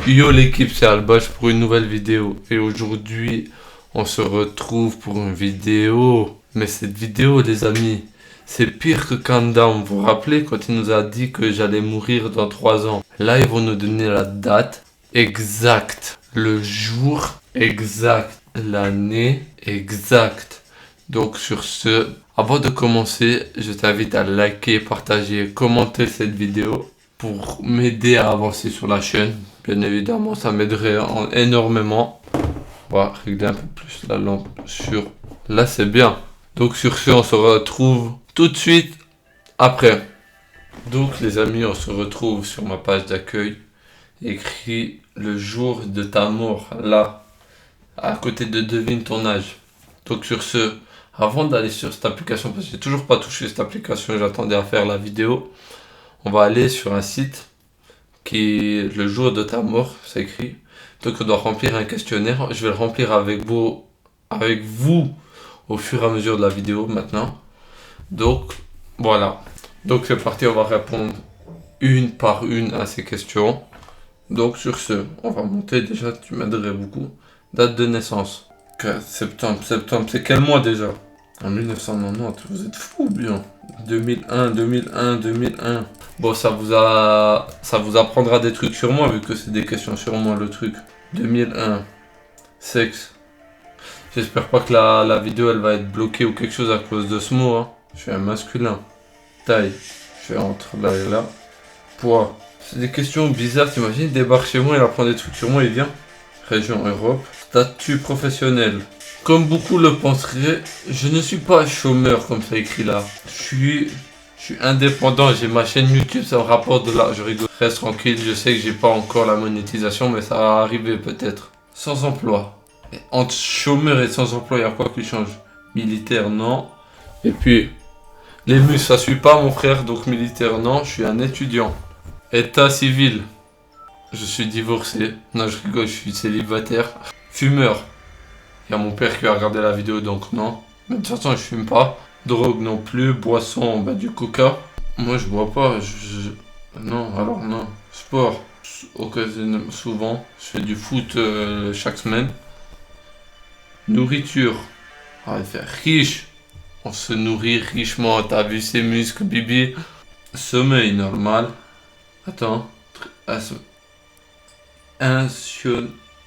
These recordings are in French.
Yo l'équipe, c'est Albash pour une nouvelle vidéo. Et aujourd'hui, on se retrouve pour une vidéo. Mais cette vidéo, les amis, c'est pire que Countdown. Vous vous rappelez quand il nous a dit que j'allais mourir dans 3 ans? Là, ils vont nous donner la date exacte, le jour exact, l'année exacte. Donc sur ce, avant de commencer, je t'invite à liker, partager, commenter cette vidéo pour m'aider à avancer sur la chaîne. Bien évidemment, ça m'aiderait énormément. On va régler un peu plus la lampe sur... Là, c'est bien. Donc sur ce, on se retrouve tout de suite après. Donc les amis, on se retrouve sur ma page d'accueil. Écrit le jour de ta mort, là, à côté de devine ton âge. Donc sur ce, avant d'aller sur cette application, parce que j'ai toujours pas touché cette application, j'attendais à faire la vidéo, on va aller sur un site qui est le jour de ta mort, c'est écrit. Donc on doit remplir un questionnaire, je vais le remplir avec vous au fur et à mesure de la vidéo maintenant. Donc voilà, donc c'est parti, on va répondre une par une à ces questions. Donc sur ce, on va monter déjà, tu m'aiderais beaucoup. Date de naissance, 4 septembre, c'est quel mois déjà? En 1990, vous êtes fous bien. 2001. Bon, ça vous apprendra des trucs sur moi, vu que c'est des questions sur moi le truc. 2001, sexe. J'espère pas que la vidéo elle va être bloquée ou quelque chose à cause de ce mot. Hein. Je suis un masculin. Taille, je suis entre là et là. Poids. C'est des questions bizarres, t'imagines, il débarque chez moi, il apprend des trucs sur moi, il vient. Région Europe. Statut professionnel. Comme beaucoup le penseraient, je ne suis pas chômeur comme ça écrit là. Je suis indépendant, j'ai ma chaîne YouTube, ça me rapporte de là. Je rigole. Reste tranquille, je sais que j'ai pas encore la monétisation, mais ça va arriver peut-être. Sans emploi. Et entre chômeur et sans emploi, il y a quoi qui change? Militaire, non. Et puis, les muscles, ça suit pas mon frère, donc militaire, non. Je suis un étudiant. État civil. Je suis divorcé. Non, je rigole, je suis célibataire. Fumeur. Il y a mon père qui va regarder la vidéo, donc non. Mais de toute façon, je fume pas. Drogue non plus. Boisson, bah du coca. Moi, je bois pas. Non, alors non. Sport. Occasionnellement, souvent. Je fais du foot chaque semaine. Nourriture. On va faire riche. On se nourrit richement. T'as vu ses muscles, bibi. Sommeil normal. Attends.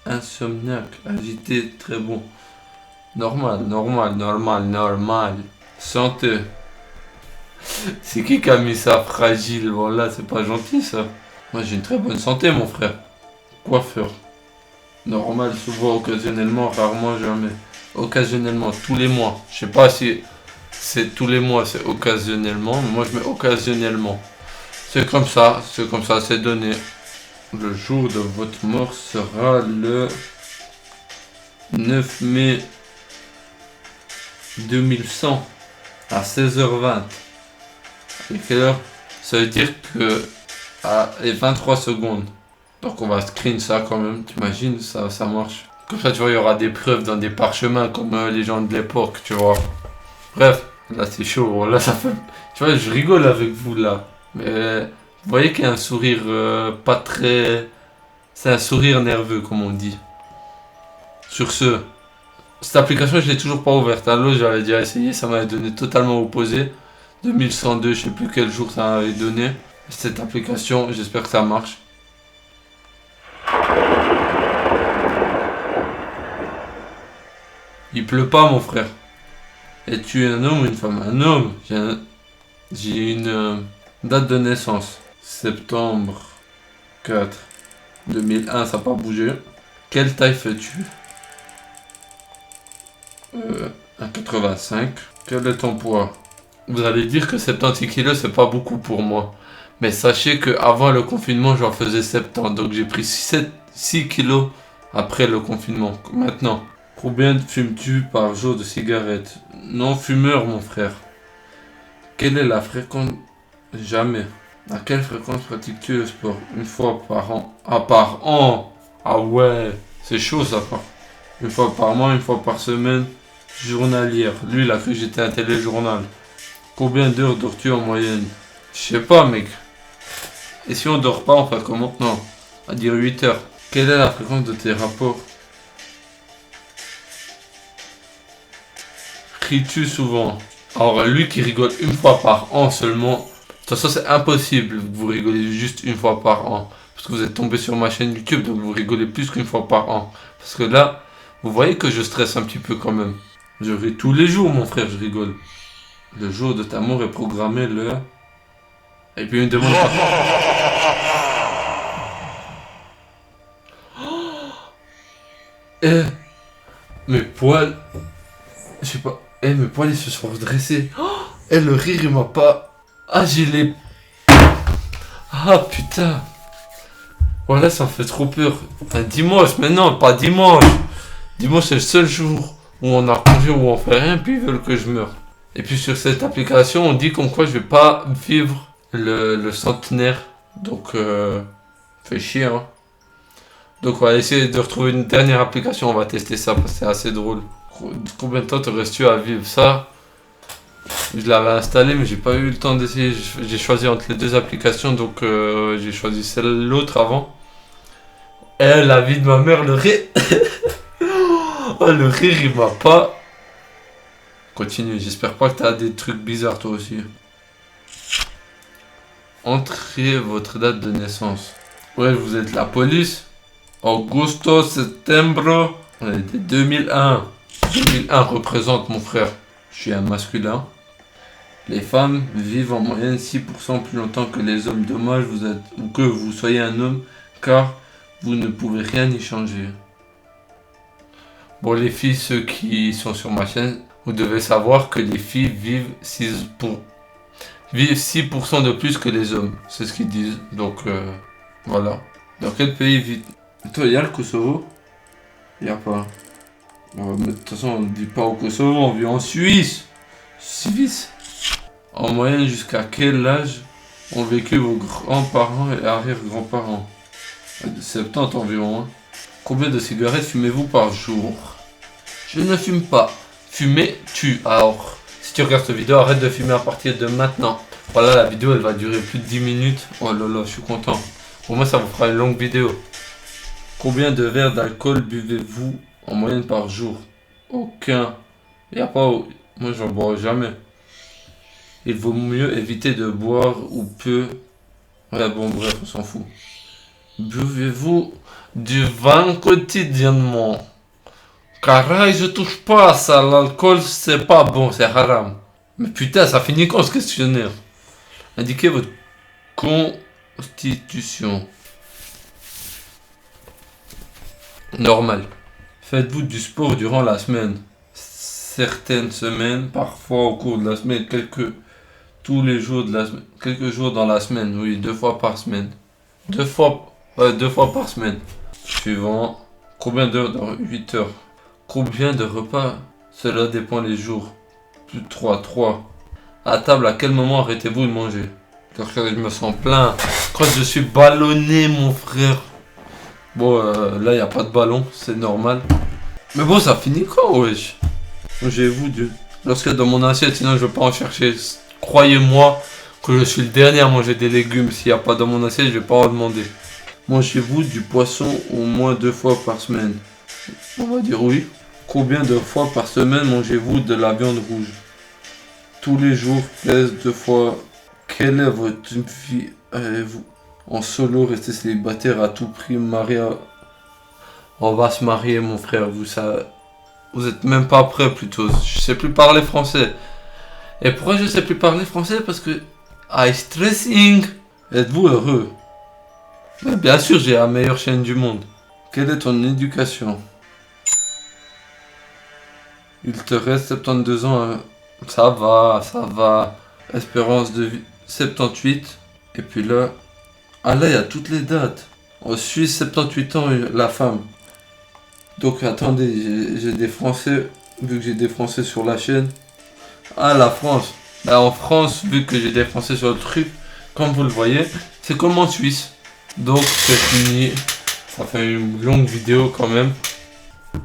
Insomniaque, agité, très bon. Normal. Santé. C'est qui a mis ça fragile? Voilà, c'est pas gentil ça. Moi j'ai une très bonne santé mon frère. Coiffeur. Normal, souvent, occasionnellement, rarement, jamais. Occasionnellement, tous les mois. Je sais pas si c'est tous les mois, c'est occasionnellement. Mais moi je mets occasionnellement. C'est comme ça, c'est donné. Le jour de votre mort sera le 9 mai 2100 à 16h20. Et quelle heure? Ça veut dire que à 23 secondes. Donc on va screen ça quand même, t'imagines, ça marche. Comme ça tu vois, il y aura des preuves dans des parchemins comme les gens de l'époque, tu vois. Bref, là c'est chaud, là ça fait... Tu vois, je rigole avec vous là. Mais... Vous voyez qu'il y a un sourire pas très... C'est un sourire nerveux, comme on dit. Sur ce, cette application, je l'ai toujours pas ouverte. Hein. L'autre, j'avais déjà essayé, ça m'avait donné totalement opposé. 2102, je sais plus quel jour ça m'avait donné. Cette application, j'espère que ça marche. Il pleut pas, mon frère. Es-tu un homme ou une femme? Un homme. J'ai une date de naissance. Septembre 4 2001, ça n'a pas bougé. Quelle taille fais-tu? 1,85. Quel est ton poids? Vous allez dire que 76 kilos, c'est pas beaucoup pour moi. Mais sachez qu'avant le confinement, j'en faisais 70. Donc j'ai pris 6 kilos après le confinement. Maintenant, combien fumes-tu par jour de cigarettes? Non fumeur, mon frère. Quelle est la fréquence? Jamais. À quelle fréquence pratiques-tu le sport? Une fois par an. Ah, par an? Ah ouais, c'est chaud ça. Une fois par mois, une fois par semaine. Journalière. Lui, il a cru que j'étais un téléjournal. Combien d'heures dors-tu en moyenne? Je sais pas, mec. Et si on dort pas, on fait comment? Non. à dire 8 heures. Quelle est la fréquence de tes rapports? Ris-tu souvent? Alors lui qui rigole une fois par an seulement, de toute façon c'est impossible que vous rigolez juste une fois par an. Parce que vous êtes tombé sur ma chaîne YouTube, donc vous rigolez plus qu'une fois par an. Parce que là, vous voyez que je stresse un petit peu quand même. Je ris tous les jours mon frère, je rigole. Le jour de ta mort est programmé le... Et puis il me demande pas... Eh, mes poils... Je sais pas... Eh, mes poils ils se sont redressés. Eh, le rire il m'a pas... Ah, j'ai les... Ah, putain. Voilà, ça me fait trop peur. Un dimanche, mais non, pas dimanche. Dimanche, c'est le seul jour où on a congé, où on fait rien, puis ils veulent que je meure. Et puis sur cette application, on dit comme quoi je vais pas vivre le centenaire. Donc, fait chier, hein. Donc, on va essayer de retrouver une dernière application. On va tester ça parce que c'est assez drôle. Combien de temps te restes-tu à vivre ça? Je l'avais installé, mais j'ai pas eu le temps d'essayer. J'ai choisi entre les deux applications, donc j'ai choisi l'autre avant. Eh, la vie de ma mère, le rire. Oh, le rire, il m'a pas. Continue, j'espère pas que t'as des trucs bizarres toi aussi. Entrez votre date de naissance. Ouais, vous êtes la police. Augusto Settembre. On était 2001. 2001 représente mon frère. Je suis un masculin. Les femmes vivent en moyenne 6% plus longtemps que les hommes. Dommage ou que vous soyez un homme, car vous ne pouvez rien y changer. Bon, les filles, ceux qui sont sur ma chaîne, vous devez savoir que les filles vivent 6% de plus que les hommes. C'est ce qu'ils disent. Donc, voilà. Dans quel pays vit... Toi, il y a le Kosovo? Il n'y a pas. De toute façon, on ne dit pas au Kosovo, on vit en Suisse. Suisse. En moyenne, jusqu'à quel âge ont vécu vos grands-parents et arrière-grands-parents? De 70 environ. Hein. Combien de cigarettes fumez-vous par jour? Je ne fume pas. Fumer tue. Alors, si tu regardes cette vidéo, arrête de fumer à partir de maintenant. Voilà, la vidéo, elle va durer plus de 10 minutes. Oh là là, je suis content. Pour moi, ça vous fera une longue vidéo. Combien de verres d'alcool buvez-vous en moyenne par jour? Aucun. Il n'y a pas... Moi, j'en bois jamais. Il vaut mieux éviter de boire ou peu. Ouais, bon, bref, on s'en fout. Buvez-vous du vin quotidiennement? Car je touche pas à ça, l'alcool c'est pas bon, c'est haram. Mais putain, ça finit quand ce questionnaire? Indiquez votre constitution. Normal. Faites-vous du sport durant la semaine? Certaines semaines, parfois au cours de la semaine, tous les jours de la semaine, quelques jours dans la semaine, oui, 2 fois par semaine. 2 fois par semaine. Suivant. Combien d'heures dans 8 heures? Combien de repas? Cela dépend les jours. Plus de 3. À table, à quel moment arrêtez-vous de manger? Lorsque je me sens plein. Quand je suis ballonné, mon frère. Bon, là, il n'y a pas de ballon, c'est normal. Mais bon, ça finit quand, wesh? Mangez-vous du... Lorsque dans mon assiette, sinon je ne vais pas en chercher. Croyez-moi que je suis le dernier à manger des légumes. S'il n'y a pas dans mon assiette, je ne vais pas en demander. Mangez-vous du poisson au moins 2 fois par semaine? On va dire oui. Combien de fois par semaine mangez-vous de la viande rouge? Tous les jours, 2 fois. Quelle est votre vie? Allez-vous en solo, rester célibataire à tout prix, marié à... On va se marier, mon frère, vous êtes même pas prêt plutôt. Je sais plus parler français. Et pourquoi je sais plus parler français? Parce que... I stressing. Êtes-vous heureux? Mais bien sûr, j'ai la meilleure chaîne du monde. Quelle est ton éducation? Il te reste 72 ans. Hein. Ça va. Espérance de vie 78. Et puis là... Ah là, il y a toutes les dates. En Suisse, 78 ans, la femme. Donc attendez, j'ai des Français, vu que j'ai des Français sur la chaîne. Ah, la France. Là, en France, vu que j'ai des Français sur le truc, comme vous le voyez, c'est comme en Suisse. Donc c'est fini. Ça fait une longue vidéo quand même.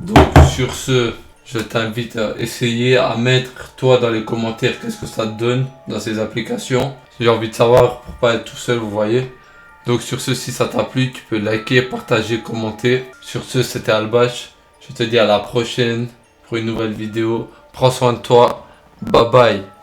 Donc sur ce, je t'invite à essayer à mettre toi dans les commentaires qu'est-ce que ça te donne dans ces applications. J'ai envie de savoir pour pas être tout seul, vous voyez. Donc sur ce, si ça t'a plu, tu peux liker, partager, commenter. Sur ce, c'était Albash. Je te dis à la prochaine pour une nouvelle vidéo. Prends soin de toi. Bye bye.